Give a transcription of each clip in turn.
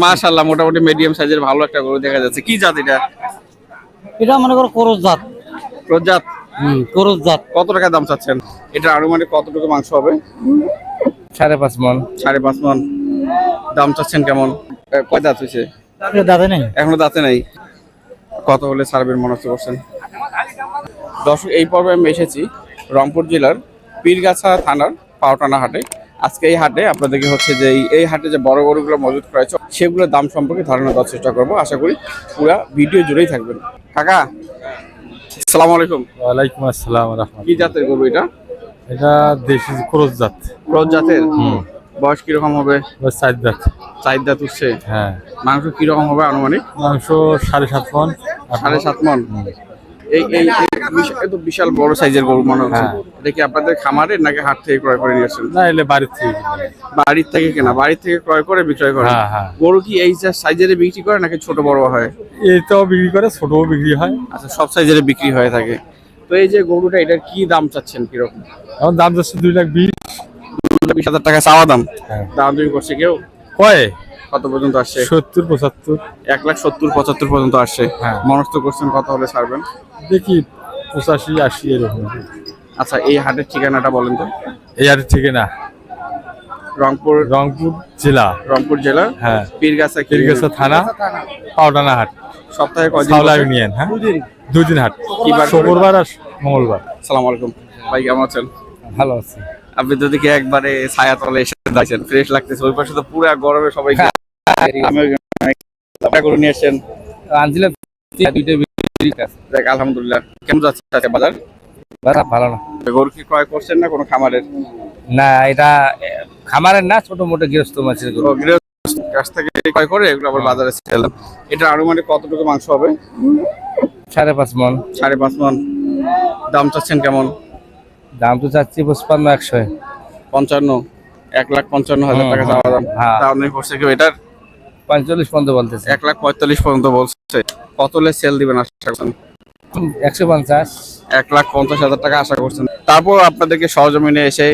মাশাআল্লাহ মোটামুটি মিডিয়াম সাইজের ভালো একটা গরু দেখা যাচ্ছে। কি জাত এটা? এটা মনে করো করজ জাত। ক্রস জাত। করজ জাত। কত টাকা দাম চাচ্ছেন? এটা আনুমানিক কতটুকু মাংস হবে? 5.5 মণ। 5.5 মণ। দাম চাচ্ছেন কেমন? কয় দাঁত হয়েছে? দাঁতে নেই, এখনো দাঁতে নাই। কত হলে ছাড়বেন মনে হচ্ছে করছেন? দর্শক, এই পর্বে আমি এসেছি রংপুর জেলার পীরগাছা থানার পাওটানা হাটে। আজকে এই হাটে আপনাদেরকে হচ্ছে যে এই হাটে যে বড় গরুগুলো মজুত করা হয়েছে সেগুলোর দাম সম্পর্কে ধারণা দেওয়ার চেষ্টা করবো। আশা করি পুরো ভিডিও জুড়েই থাকবেন। কাকা আসসালামু আলাইকুম। ওয়ালাইকুম আসসালাম কি রাহমাতুল্লাহ। জাতের গরু এটা? এটা দেশি ক্রস জাত। ক্রস জাতের। বয়স কিরকম হবে? ওই 4 জাত। 4 দাঁত উঠছে। হ্যাঁ। মাংস কিরকম হবে আনুমানিক? মাংস 7.5 মণ। 7.5 মণ। এই এই এত বিশাল বড় সাইজের গরু মনে হচ্ছে। এটা কি আপনাদের খামারের নাকি হাট থেকে ক্রয় করে নিয়ে আসেন? না, এলে বাড়ির থেকে। বাড়ির থেকে কেনা, বাড়ির থেকে ক্রয় করে বিক্রয় করে? হ্যাঁ হ্যাঁ। গরু কি এই সাইজের বিক্রি করে নাকি ছোট বড় হয়? এইটাও বিক্রি করে, ছোটও বিক্রি হয়। আচ্ছা, সব সাইজের বিক্রি হয়ে থাকে। তো এই যে গরুটা, এটার কি দাম চাচ্ছেন কিরকম? এখন দাম যাচ্ছে 2,20,000। 2,20,000 টাকা চাওয়া দাম। হ্যাঁ। দাম তুমি করছে কেউ? কয় কত পর্যন্ত আসছে? 70-75। 1,70,75 পর্যন্ত আসছে। হ্যাঁ। মনস্থ করছেন কত হলে ছাড়বেন? দেখি 85-80 এরকম। আচ্ছা, এই হাটের ঠিকানাটা বলেন তো। এই আর ঠিক না, রংপুর জেলা। রংপুর জেলার হ্যাঁ। পীরগাছা থানা পাওটানা হাট। সপ্তাহে কয়দিন সাউলা বসে? ইউনিয়ন। হ্যাঁ, 2 দিন হাট। কি বার? শুক্রবার আর মঙ্গলবার। আসসালামু আলাইকুম ভাই, কেমন আছেন? ভালো আছে। আপনি তো দেখি একবারে ছায়া তলে এসে দাঁড়িয়েছেন, ফ্রেশ লাগতেছে। ওই পাশে তো পুরো গরমে সবাই গরু নিয়ে এসেছেন। দেখ আলহামদুলিল্লাহ। কেমন যাচ্ছে আজকে বাজার? ভালো না। গরু কি ক্রয় করছেন না কোনো খামারের? না, এটা খামারের না, ছোট মোটো গৃহস্থ মাছের গরু। গৃহস্থ কাছ থেকে ক্রয় করে এগুলো আবার বাজারে সেল। এটা আনুমানিক কতটুকু মাংস হবে? 5.5 মণ। 5.5 মণ। দাম চাচ্ছেন কেমন? দাম তো চাচ্ছি 55-100। 55। 1,55,000 টাকা চাওয়া দাম। হ্যাঁ। দাম নেই করছে কেউ এটার? 45 পর্যন্ত বলতেছে। 1,45,000 পর্যন্ত বলছে। কত হলে সেল দিবেন আশা করছেন? 150। 1,50,000 টাকা আশা করছেন। তারপর আপনাদেরকে সরজমিনে এসে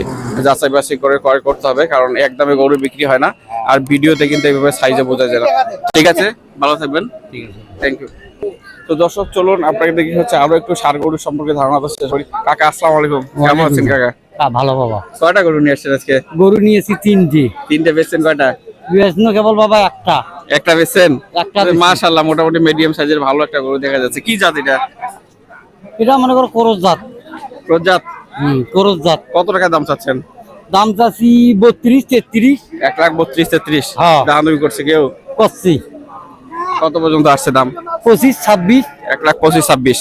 যাচাই বাছাই করে ক্রয় করতে হবে, কারণ একদমে গরু বিক্রি হয় না। আর ভিডিওতে কিন্তু এইভাবে সাইজে বোঝা যায় না। ঠিক আছে, ভালো থাকবেন। ঠিক আছে, থ্যাংক ইউ। তো দর্শক, চলুন আপনাকে দেখি হচ্ছে আরো একটু ষাঁড় গরুর সম্পর্কে ধারণা দেওয়ার চেষ্টা করি। কাকা আসসালামু আলাইকুম, কেমন আছেন কাকা? ভালো বাবা। কয়টা গরু নিয়ে আসছেন আজকে? গরু নিয়েছি 3টি। 3টে বেচছেন? কয়টা? কেবল বাবা একটা বেচছেন? একটা বেচছি। মাশাআল্লাহ মোটামুটি মিডিয়াম সাইজের ভালো একটা গরু দেখা যাচ্ছে। কি জাত এটা? এটা মনে করো করজ জাত। ক্রস জাত। করজ জাত। কত টাকা দাম চাচ্ছেন? দাম চাচ্ছি 32-33। 1,32,000-33। হ্যাঁ। দাম দমি করছে কেউ? করছি কত পর্যন্ত আসছে দাম? 25-26। 1,25,000-26।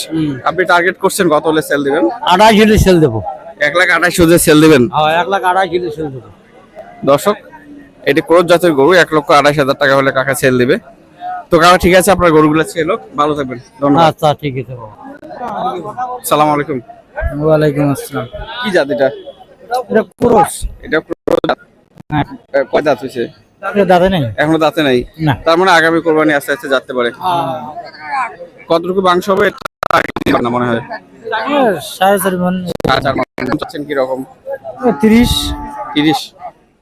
আপনি টার্গেট করছেন কত হলে সেল দিবেন? 28 হলে সেল দেবো। 1,28,000 সেল দিবেন? হ্যাঁ, 128 হলে সেল দেবো। দর্শক, এটি ক্রস জাতের গরু। 1,28,000 টাকা হলে কাকা সেল দিবে। তো কাকা ঠিক আছে, আপনার গরুগুলো ছিল। ভালো থাকবেন, ধন্যবাদ। আচ্ছা, ঠিক আছে বাবা। আসসালামু আলাইকুম। ওয়ালাইকুম আসসালাম। কি জাত এটা? এটা ক্রস। এটা ক্রস জাত। হ্যাঁ। কয় দাঁত হয়েছে? এটা দাঁতে নেই। এখনো দাঁতে নাই। না। তার মানে আগামী কোরবানি আস্তে আস্তে যেতে পারে। কতটুকু মাংস হবে না মনে হয়? 4.5 মণ। 4 মণ। চাচ্ছেন কি রকম? 30। 30।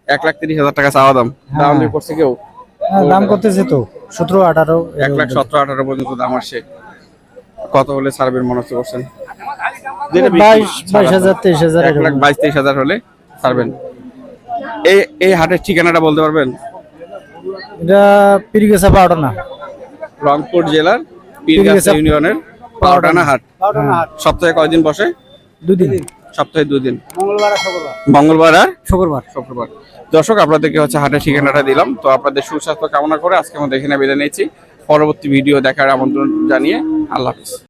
1,30,000 টাকা চাওয়া দাম। দাম দিয়ে করছে কেউ? দাম করতেছে তো 17-18। 1,17,000-18 পর্যন্ত দাম আসছে। কত হলে ছাড়বেন মনে হচ্ছে করছেন? 22,000 23,000। 1,22,000-23,000 হলে ছাড়বেন। এই হাটের ঠিকানাটা বলতে পারবেন? এটা পীরগাছা পাওটানা। রংপুর জেলার পীরগাছা ইউনিয়নের পাওটানা হাট। সপ্তাহে কয়দিন বসে? 2 দিন। সপ্তাহে 2 দিন, মঙ্গলবার মঙ্গলবার আর শুক্রবার। শুক্রবার। দর্শক, আপনাদেরকে হচ্ছে হাটের ঠিকানাটা দিলাম। তো আপনাদের সুস্বাস্থ্য কামনা করে আজকে আমরা এখানে বিদায় নিচ্ছি। পরবর্তী ভিডিও দেখার আমন্ত্রণ জানিয়ে আল্লাহ হাফেজ।